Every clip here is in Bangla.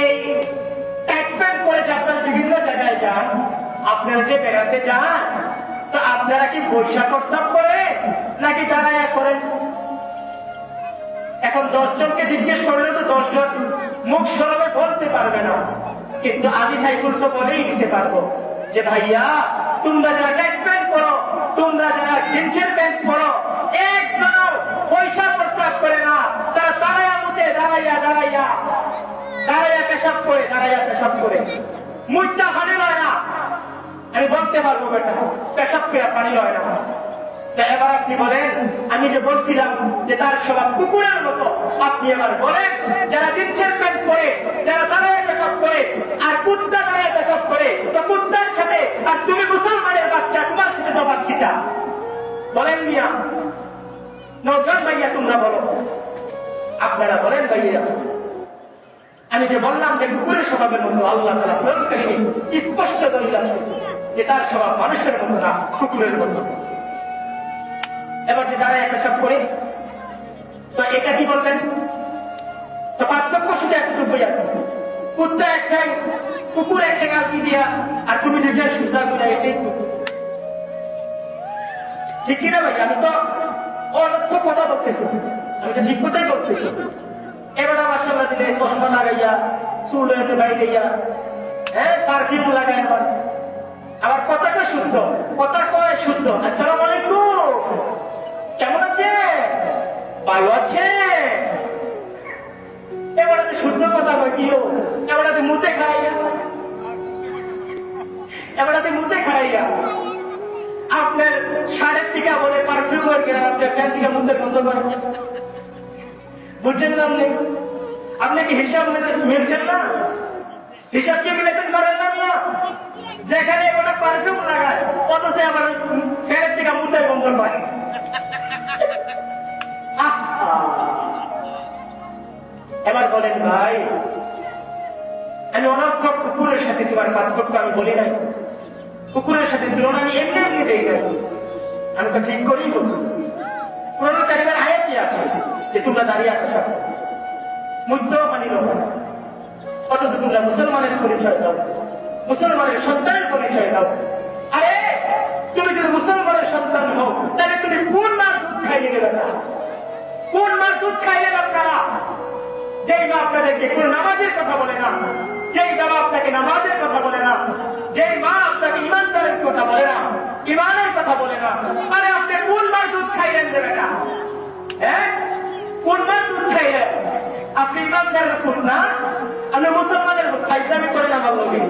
এই ট্যাগপ্যান্ট করে যে আপনারা বিভিন্ন জায়গায় যান, আপনারা যে বেড়াতে যান, তো আপনারা কি বৈশাখ প্রস্তাব করে নাকি দাঁড়ায়া করেন? এখন 10 জনকে জিজ্ঞেস করলে তো 10 জন মুখ সরবে বলতে পারবে না, কিন্তু আমি সাইকুল তো বলেই দিতে পারবো যে ভাইয়া তোমরা যারা ট্যাগ প্যান্ট করো, তোমরা যারা জিন্সের প্যান্ট পরো, একজনও পয়সা প্রস্তাব করে না। তারা দাঁড়াইয়া মুখে দাঁড়াইয়া পেশাব করে মুখটা পানি লয় না। আমি বলতে পারবো বেটা পেশাব করে পানি লয় না। এবার আপনি বলেন, আমি যে বলছিলাম যে তার স্বভাব কুকুরের মতো, আপনি এবার বলেন যারা জিন্সের প্যান্ট পরে, যারা দাঁড়ায় পেশাব করে, আর কুত্তা দাঁড়ায় পেশাব করে, তো কুত্তার সাথে আর তুমি মুসলমানের বাচ্চা, তোমার সাথে তো বাচ্চিটা বলেন মিয়া। নজন ভাইয়া তোমরা বলো, আপনারা বলেন ভাইয়া। আমি যে বললাম যে কুকুরের স্বভাবের মতো, আল্লাহ তাআলা স্পষ্ট দলিল আছে যে তার স্বভাব মানুষের মতো না, কুকুরের মতো। এবার যে যারা পেশাব করে, তো এটা কি বলবেন? তো পার্থক্য শুধু এতটুকুই আছে, কুত্তা এক ঠ্যাং, কুকুর এক ঠ্যাং আলকি দিয়া, আর তুমি যে সুজা গুলা, এটাই ঠিক কিনা ভাই? আমি তো অনর্থ কথা বলতেছি, আমি তো ঠিক কথাই বলতেছি। এবার আমার সামনে দিলে চশমা লাগাইয়া, চুল একটু গাড়ি গাইয়া, হ্যাঁ পারফিউম লাগাই, আবার কথাটা শুদ্ধ, কথা কয় শুদ্ধ। আসসালামু আলাইকুম, কেমন আছে? ভালো আছে? এবার শুদ্ধ কথা কয় কি? এবার মুখে খাইয়া আপনার সাড়ের দিকে বলে পারফিউম কেন, আপনার ফ্যান থেকে মুখে বন্ধ করেন। বুঝছেন না আপনি কি হিসাব মিলছেন না? হিসাব কি মিলাতেন করেন না মিয়া? যেখানে ওটা পারফিউম লাগায়, অথচ আবার ফ্যানের দিকে মুখে বন্ধ করে। এবার বলেন ভাই, আমি অনর্থক কুকুরের সাথে তোমার পার্থক্য আমি বলি নাই, কুকুরের সাথে তুলনা আমি এমনি দেই নাই, আমি তো ঠিক করেই বলছি। পুরোনো তারিখের আয়াতই আছে যে তোমরা দাঁড়িয়ে আসা মুদ্রাও মানিল না, অথচ তোমরা মুসলমানের পরিচয় দাও, মুসলমানের সন্তানের পরিচয় দাও। আরে তুমি যদি মুসলমানের সন্তান হও, তাহলে তুমি কোন মার দুধ খাইয়ে নেবে না? কোন মার দুধ খাইয়ে আপনারা? যেই মা আপনাদেরকে কোন নামাজের কথা বলে না, যেই বাবা আপনাকে নামাজের কথা বলে না, যেই মা আপনাকে ইমানদারের কথা বলে না, ইমানের কথা বলে না, আরে আপনি কোন মার দুধ খাইলেন দেবে না? হ্যাঁ, কোন মার দুধ খাইলেন? আপনি ইমানদারের ফুট না, আপনি মুসলমানের ফুট খাইসামি করেন আমার লোকে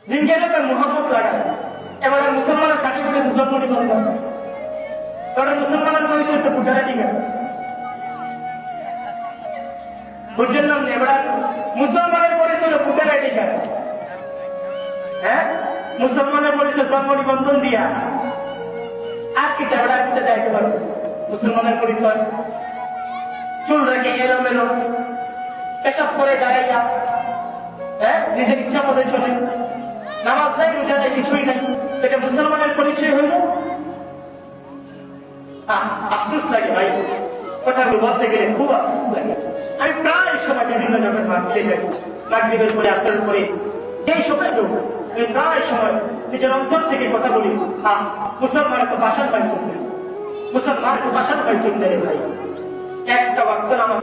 জিনকে তার মোহাম্মদ লাগান। এবার মুসলমানের সার্টিফিকেট জন্ম নিবন্ধন, কারণ মুসলমানের পরিচয় তো ফুটারা ঠিক আছে, বুঝছেন না? এবার মুসলমানের পরিচয় ফুটারা ঠিক আছে। হ্যাঁ, মুসলমানের পরিচয় জন্ম নিবন্ধন দিয়া আর কি চাবড়া কিনতে যাইতে পারবে? মুসলমানের পরিচয় চুল রেখে এলোমেলো পেশাব করে দাঁড়াইয়া, হ্যাঁ নিজের ইচ্ছা মতো চলে, নামাজ নাই, রোজা নাই, কিছুই নাই, এটা মুসলমানের পরিচয় হইল? আফসোস লাগে ভাই, কথাগুলো বলতে গেলে খুব আফসোস লাগে। আমি প্রায় সময় বিভিন্ন জনের মাগরিবে যাই, মাগরিবের পরে আসরের পরে যেই সময় লোক আমি প্রায় সময় নিজের অন্তর থেকে কথা বলি, মুসলমানের তো বাসার বাড়ি করবে, মুসলমান তো বাসার বাড়ি করতে ভাই, একটা ওয়াক্ত নামাজ